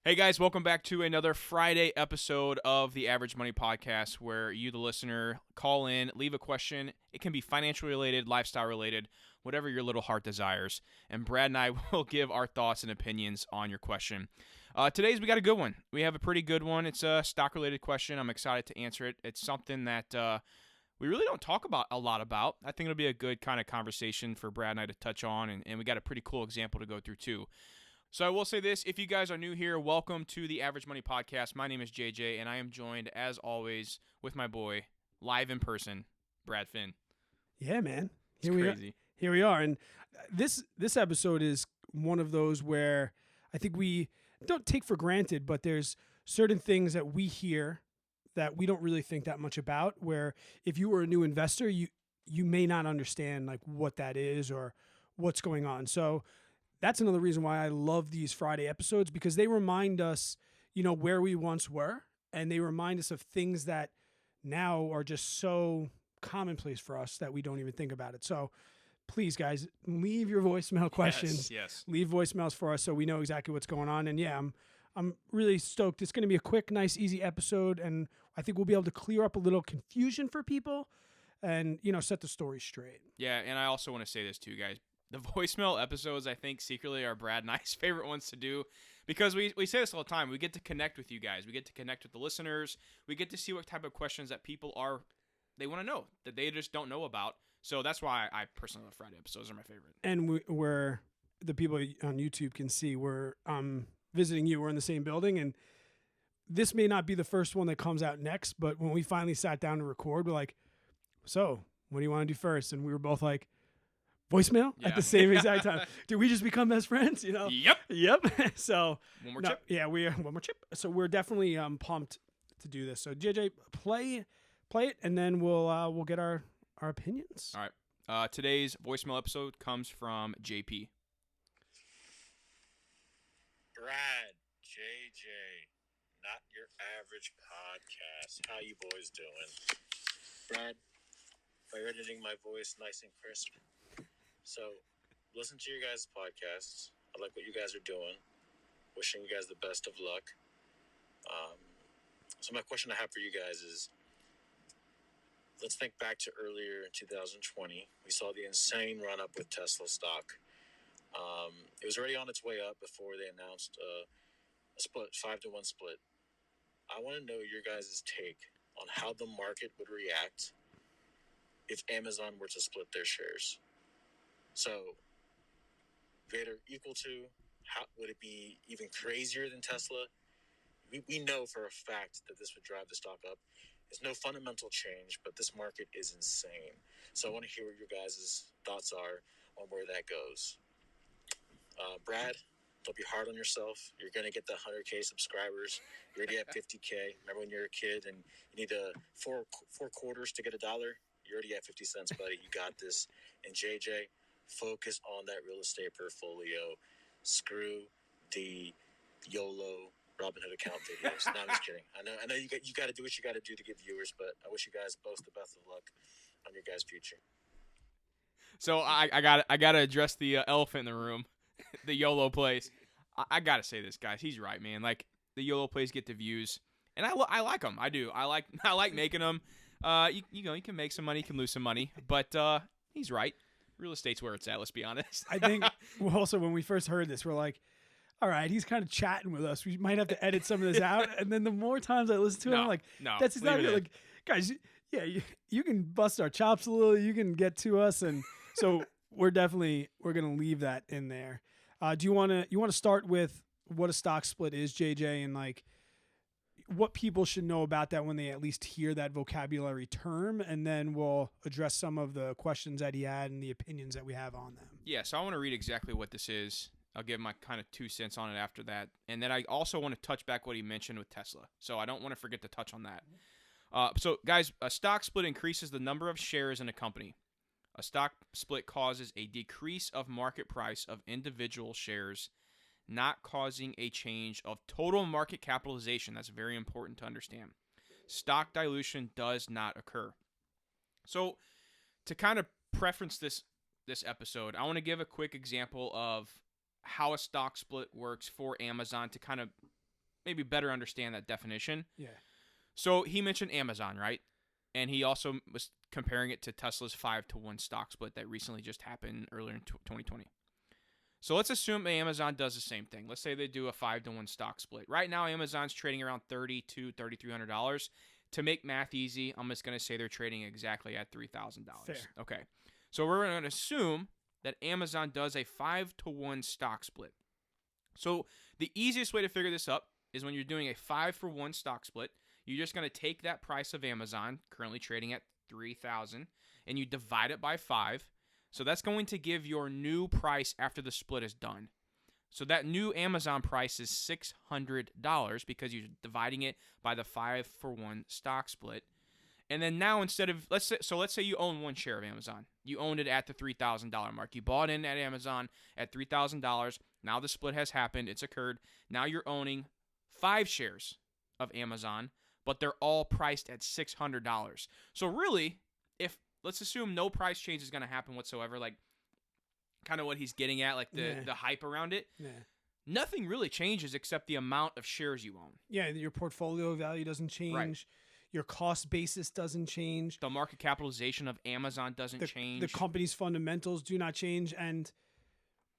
Hey guys, welcome back to another Friday episode of the Average Money Podcast where you, the listener, call in, leave a question. It can be financial related, lifestyle related, whatever your little heart desires. And Brad and I will give our thoughts and opinions on your question. Today's we got a good one. We have a pretty good one. It's a stock related question. I'm excited to answer it. It's something that we really don't talk about a lot about. I think it'll be a good kind of conversation for Brad and I to touch on, and we got a pretty cool example to go through too. So I will say this, if you guys are new here, welcome to the Average Money Podcast. My name is JJ, and I am joined, as always, with my boy, live in person, Brad Finn. Yeah, man. It's crazy. Here we are. And this episode is one of those where I think we don't take for granted, but there's certain things that we hear that we don't really think that much about, where if you were a new investor, you may not understand like what that is or what's going on. So that's another reason why I love these Friday episodes, because they remind us, where we once were, and they remind us of things that now are just so commonplace for us that we don't even think about it. So please, guys, leave your voicemail questions. Yes. Leave voicemails for us so we know exactly what's going on. And yeah, I'm really stoked. It's going to be a quick, nice, easy episode, and I think we'll be able to clear up a little confusion for people and, set the story straight. Yeah, and I also want to say this too, guys. The voicemail episodes, I think, secretly are Brad and I's favorite ones to do, because we say this all the time. We get to connect with you guys. We get to connect with the listeners. We get to see what type of questions that people they want to know, that they just don't know about. So that's why I personally love Friday episodes. Are my favorite. And we're the people on YouTube can see we're visiting you. We're in the same building, and this may not be the first one that comes out next, but when we finally sat down to record, we're like, so what do you want to do first? And we were both like, voicemail at the same exact time. Did we just become best friends? Yep. So one more chip. Yeah, one more chip. So we're definitely pumped to do this. So JJ, play it, and then we'll get our opinions. All right. Today's voicemail episode comes from JP. Brad, JJ, not your average podcast. How you boys doing? Brad, by editing my voice nice and crisp. So, listen to your guys' podcasts. I like what you guys are doing. Wishing you guys the best of luck. So my question I have for you guys is, let's think back to earlier in 2020. We saw the insane run-up with Tesla stock. It was already on its way up before they announced a split, 5-1 split. I want to know your guys' take on how the market would react if Amazon were to split their shares. So, Vader equal to, how would it be even crazier than Tesla? We know for a fact that this would drive the stock up. There's no fundamental change, but this market is insane. So I want to hear what your guys' thoughts are on where that goes. Brad, don't be hard on yourself. You're going to get the 100K subscribers. You're already at 50K. Remember when you were a kid and you need four quarters to get $1? You're already at 50 cents, buddy. You got this. And JJ, focus on that real estate portfolio. Screw the YOLO Robinhood account videos. No, I'm just kidding. I know you got to do what you got to do to get viewers, but I wish you guys both the best of luck on your guys' future. So I got to address the elephant in the room, the YOLO plays. I got to say this, guys. He's right, man. Like, the YOLO plays get the views, and I like them. I do. I like making them. You can make some money, you can lose some money, but he's right. Real estate's where it's at, let's be honest. I think also when we first heard this, we're like, all right, he's kind of chatting with us. We might have to edit some of this out. And then the more times I listen to him, I'm like, that's exactly like, guys, yeah, you can bust our chops a little. You can get to us. And so we're going to leave that in there. Do you want to start with what a stock split is, JJ, and like what people should know about that when they at least hear that vocabulary term, and then we'll address some of the questions that he had and the opinions that we have on them. Yeah, so I want to read exactly what this is. I'll give my kind of 2 cents on it after that. And then I also want to touch back what he mentioned with Tesla. So I don't want to forget to touch on that. So, guys, a stock split increases the number of shares in a company. A stock split causes a decrease of market price of individual shares, not causing a change of total market capitalization. That's very important to understand. Stock dilution does not occur. So to kind of preference this episode, I want to give a quick example of how a stock split works for Amazon to kind of maybe better understand that definition. Yeah. So he mentioned Amazon, right? And he also was comparing it to Tesla's 5-to-1 stock split that recently just happened earlier in 2020. So let's assume Amazon does the same thing. Let's say they do a 5-to-1 stock split. Right now, Amazon's trading around $3,200, $3,300. To make math easy, I'm just going to say they're trading exactly at $3,000. Fair. Okay. So we're going to assume that Amazon does a 5-to-1 stock split. So the easiest way to figure this up is when you're doing a 5-for-1 stock split, you're just going to take that price of Amazon, currently trading at $3,000, and you divide it by 5. So that's going to give your new price after the split is done. So that new Amazon price is $600 because you're dividing it by the 5-for-1 stock split. And then now instead of, let's say you own 1 share of Amazon. You owned it at the $3,000 mark. You bought in at Amazon at $3,000. Now the split has happened. It's occurred. Now you're owning 5 shares of Amazon, but they're all priced at $600. So really, if let's assume no price change is going to happen whatsoever, like kind of what he's getting at, like the hype around it. Yeah. Nothing really changes except the amount of shares you own. Yeah, your portfolio value doesn't change. Right. Your cost basis doesn't change. The market capitalization of Amazon doesn't change. The company's fundamentals do not change. And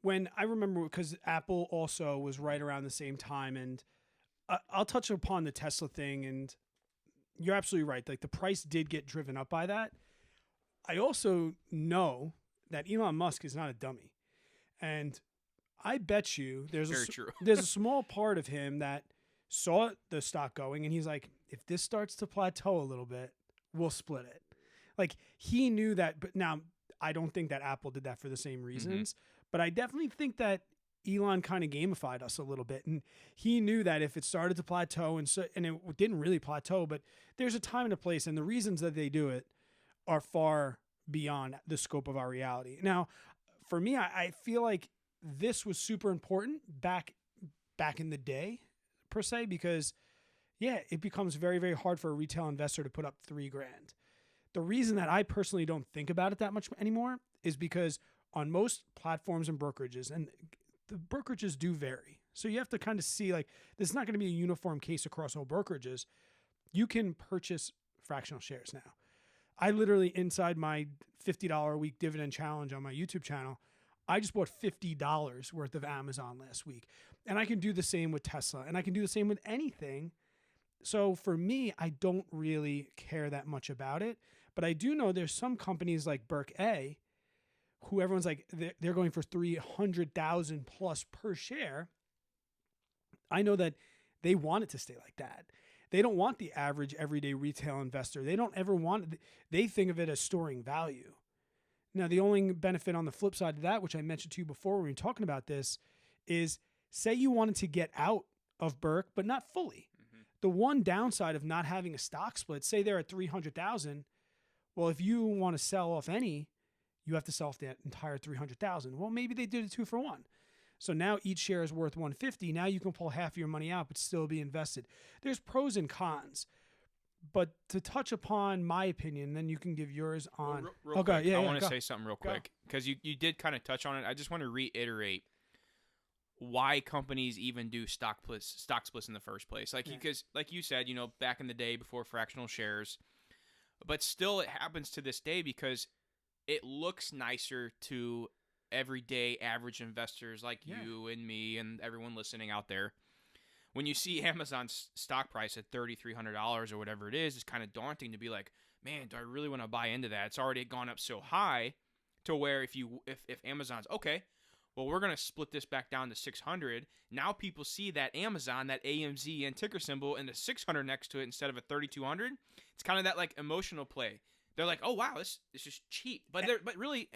when I remember, because Apple also was right around the same time, and I'll touch upon the Tesla thing, and you're absolutely right. Like, the price did get driven up by that. I also know that Elon Musk is not a dummy. And I bet you there's a small part of him that saw the stock going, and he's like, if this starts to plateau a little bit, we'll split it. Like, he knew that. But now, I don't think that Apple did that for the same reasons, but I definitely think that Elon kind of gamified us a little bit, and he knew that if it started to plateau, and it didn't really plateau, but there's a time and a place, and the reasons that they do it are far beyond the scope of our reality. Now, for me, I feel like this was super important back in the day, per se, because it becomes very, very hard for a retail investor to put up $3,000. The reason that I personally don't think about it that much anymore is because on most platforms and brokerages, and the brokerages do vary. So you have to kind of see, like, this is not going to be a uniform case across all brokerages. You can purchase fractional shares now. I literally, inside my $50 a week dividend challenge on my YouTube channel, I just bought $50 worth of Amazon last week. And I can do the same with Tesla, and I can do the same with anything. So for me, I don't really care that much about it. But I do know there's some companies like Berk A, who everyone's like, they're going for $300,000 plus per share. I know that they want it to stay like that. They don't want the average everyday retail investor. They don't ever want it. They think of it as storing value. Now, the only benefit on the flip side of that, which I mentioned to you before when we were talking about this, is say you wanted to get out of Berk, but not fully. The one downside of not having a stock split, say they're at $300,000. Well, if you want to sell off any, you have to sell off that entire $300,000. Well, maybe they did a 2-for-1. So now each share is worth $150. Now you can pull half of your money out, but still be invested. There's pros and cons. But to touch upon my opinion, then you can give yours on. Real quick, I want to say something real quick because you did kind of touch on it. I just want to reiterate why companies even do stock splits in the first place. Because like you said, back in the day before fractional shares, but still it happens to this day because it looks nicer to everyday average investors like you and me and everyone listening out there. When you see Amazon's stock price at $3,300 or whatever it is, it's kind of daunting to be like, man, do I really want to buy into that? It's already gone up so high to where if Amazon's okay, well, we're going to split this back down to 600. Now people see that Amazon, that AMZ and ticker symbol and the 600 next to it instead of a 3,200. It's kind of that like emotional play. They're like, oh, wow, this is cheap. But really,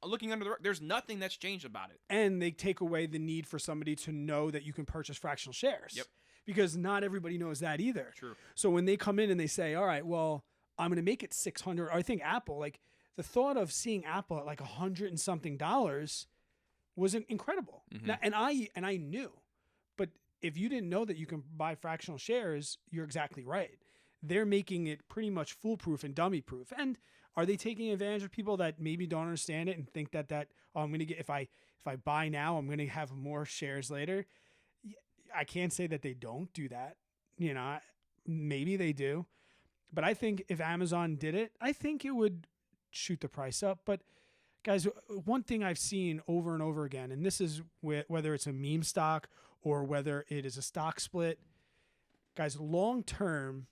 looking under the rug, there's nothing that's changed about it. And they take away the need for somebody to know that you can purchase fractional shares. Yep. Because not everybody knows that either. True. So when they come in and they say, all right, well, I'm going to make it 600. I think Apple, like the thought of seeing Apple at like $100 and something was incredible. Now, and I knew. But if you didn't know that you can buy fractional shares, you're exactly right. They're making it pretty much foolproof and dummy proof. And are they taking advantage of people that maybe don't understand it and think that I'm going to get, if I buy now, I'm going to have more shares later? I can't say that they don't do that. You know, maybe they do. But I think if Amazon did it, I think it would shoot the price up. But guys, one thing I've seen over and over again, and this is whether it's a meme stock or whether it is a stock split, guys, long term.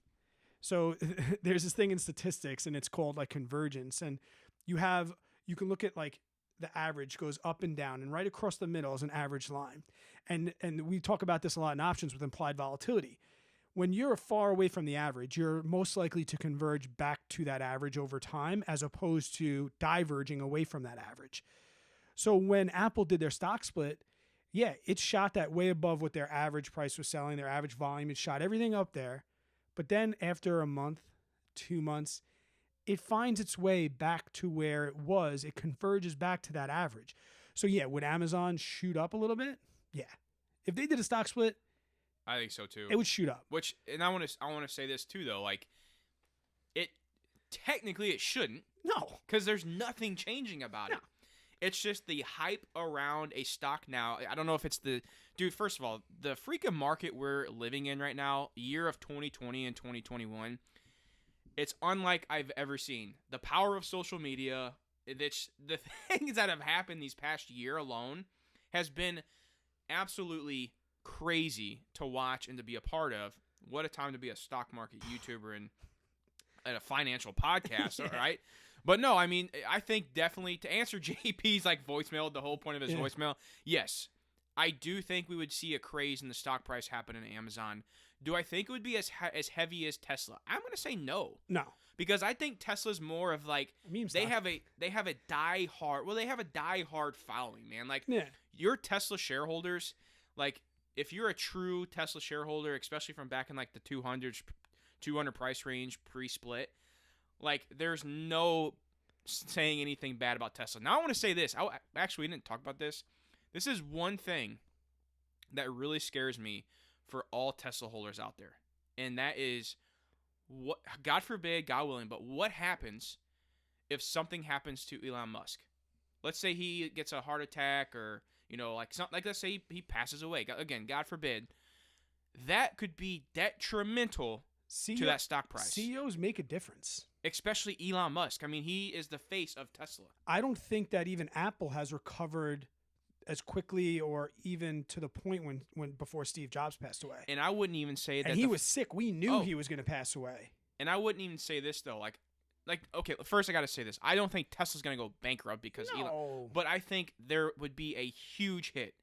So there's this thing in statistics, and it's called like convergence. And you can look at like the average goes up and down, and right across the middle is an average line. And we talk about this a lot in options with implied volatility. When you're far away from the average, you're most likely to converge back to that average over time as opposed to diverging away from that average. So when Apple did their stock split, yeah, it shot that way above what their average price was selling, their average volume. It shot everything up there. But then after a month, 2 months, it finds its way back to where it was. It converges back to that average. So yeah, would Amazon shoot up a little bit? Yeah. If they did a stock split, I think so too. it would shoot up. Which, and I want to say this too, though. Like, it technically it shouldn't. No, because there's nothing changing about it. It's just the hype around a stock now. I don't know if it's dude. First of all, the freaking market we're living in right now, year of 2020 and 2021, it's unlike I've ever seen. The power of social media, the things that have happened these past year alone, has been absolutely crazy to watch and to be a part of. What a time to be a stock market YouTuber and a financial podcast, all right? But no, I mean, I think definitely to answer JP's like voicemail, the whole point of his voicemail, yes, I do think we would see a craze in the stock price happen in Amazon. Do I think it would be as heavy as Tesla? I'm going to say no. No. Because I think Tesla's more of like they have a diehard following, man. Like your Tesla shareholders, like if you're a true Tesla shareholder, especially from back in like the 200 price range pre-split, like there's no saying anything bad about Tesla. Now I want to say this. Actually, we didn't talk about this. This is one thing that really scares me for all Tesla holders out there, and that is what, God forbid, God willing, but what happens if something happens to Elon Musk? Let's say he gets a heart attack, or let's say he passes away. Again, God forbid. That could be detrimental to that stock price. CEOs make a difference. Especially Elon Musk. I mean, he is the face of Tesla. I don't think that even Apple has recovered as quickly or even to the point when before Steve Jobs passed away. And I wouldn't even say that. And he was sick. We knew he was going to pass away. And I wouldn't even say this, though. Like, okay, first I got to say this. I don't think Tesla's going to go bankrupt because Elon. But I think there would be a huge hit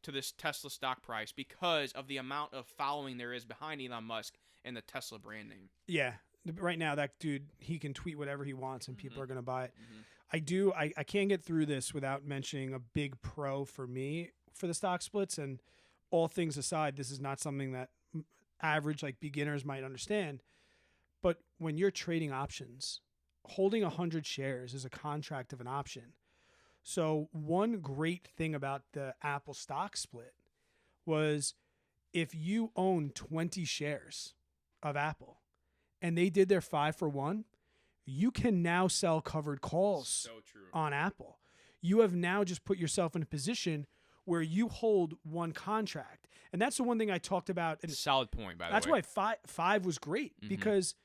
to this Tesla stock price because of the amount of following there is behind Elon Musk and the Tesla brand name. Yeah. Right now, that dude, he can tweet whatever he wants and people are going to buy it. I can't get through this without mentioning a big pro for me for the stock splits. And all things aside, this is not something that average like beginners might understand. But when you're trading options, holding 100 shares is a contract of an option. So one great thing about the Apple stock split was if you own 20 shares of Apple and they did their 5-for-1, you can now sell covered calls on Apple. You have now just put yourself in a position where you hold one contract. And that's the one thing I talked about. And solid point, by the way. That's why five was great because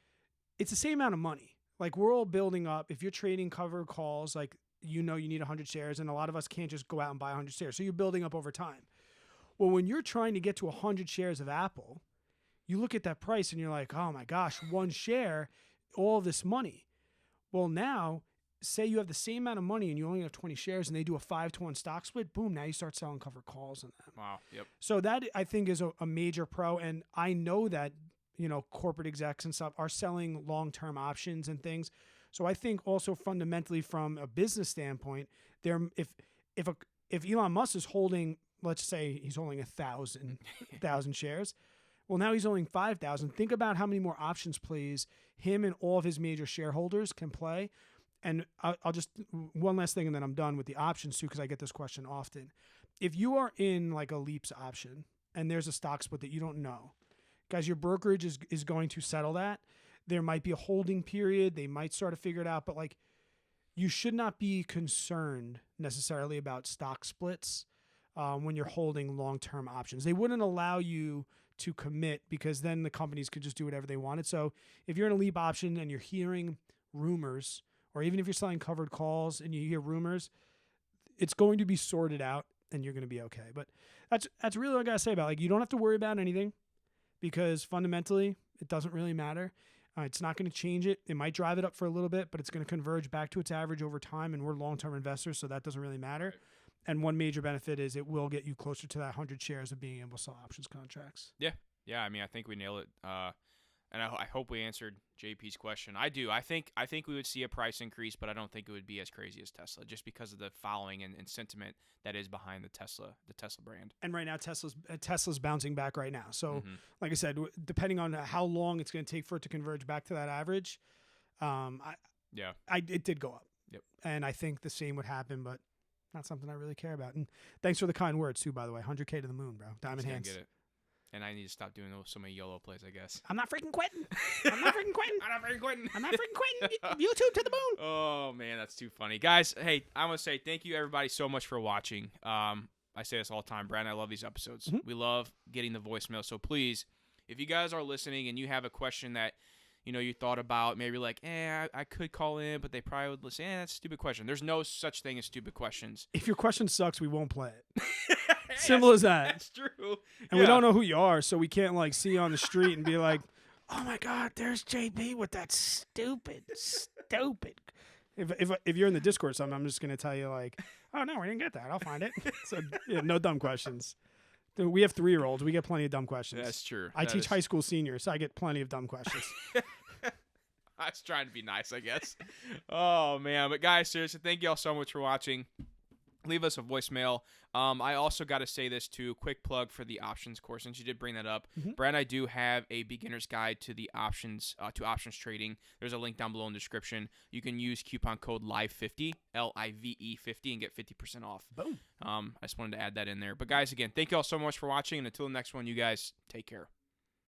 it's the same amount of money. Like we're all building up. If you're trading covered calls, like you need 100 shares, and a lot of us can't just go out and buy 100 shares. So you're building up over time. Well, when you're trying to get to 100 shares of Apple, you look at that price and you're like, oh my gosh, one share, all this money. Well, now, say you have the same amount of money and you only have 20 shares and they do a 5-to-1 stock split, boom, now you start selling covered calls on them. Wow, yep. So that, I think, is a major pro. And I know that, corporate execs and stuff are selling long-term options and things. So I think also fundamentally from a business standpoint, if Elon Musk is holding, let's say he's holding 1,000 shares, well, now he's owning 5,000. Think about how many more options plays him and all of his major shareholders can play. And I'll just, one last thing and then I'm done with the options too, because I get this question often. If you are in like a Leaps option and there's a stock split that you don't know, guys, your brokerage is going to settle that. There might be a holding period. They might start to figure it out. But like, you should not be concerned necessarily about stock splits. when you're holding long-term options. They wouldn't allow you to commit because then the companies could just do whatever they wanted. So if you're in a leap option and you're hearing rumors, or even if you're selling covered calls and you hear rumors, it's going to be sorted out and you're going to be okay. But that's really what I got to say about it. Like, you don't have to worry about anything because fundamentally it doesn't really matter. It's not going to change it. It might drive it up for a little bit, but it's going to converge back to its average over time, and we're long-term investors, so that doesn't really matter. Right. And one major benefit is it will get you closer to that 100 shares of being able to sell options contracts. Yeah. I mean, I think we nailed it. And I hope we answered JP's question. I do. I think we would see a price increase, but I don't think it would be as crazy as Tesla, just because of the following and sentiment that is behind the Tesla brand. And right now, Tesla's bouncing back right now. So, like I said, depending on how long it's going to take for it to converge back to that average, it did go up. Yep. And I think the same would happen, but not something I really care about. And thanks for the kind words too, by the way. 100K to the moon, bro. Diamond hands. Get it. And I need to stop doing so many YOLO plays, I guess. I'm not freaking quitting. I'm not freaking quitting. I'm not freaking quitting. YouTube to the moon. Oh, man, that's too funny. Guys, hey, I want to say thank you, everybody, so much for watching. I say this all the time. Brad and I love these episodes. We love getting the voicemail. So please, if you guys are listening and you have a question that you thought about, maybe like, I could call in, but they probably would listen, that's a stupid question. There's no such thing as stupid questions. If your question sucks, we won't play it. Simple as that. That's true. And we don't know who you are, so we can't see you on the street and be like, oh my God, there's JP with that stupid. If you're in the Discord or something, I'm just gonna tell you oh no, we didn't get that. I'll find it. So no dumb questions. Dude, we have 3-year-olds. We get plenty of dumb questions. That's true. I teach high school seniors, so I get plenty of dumb questions. I was trying to be nice, I guess. Oh man, but guys, seriously, thank you all so much for watching. Leave us a voicemail. I also got to say this too, quick plug for the options course, since you did bring that up. Brad and I do have a beginner's guide to the options trading. There's a link down below in the description. You can use coupon code LIVE50, LIVE 50, and get 50% off. Boom. I just wanted to add that in there. But guys, again, thank you all so much for watching, and until the next one, you guys take care.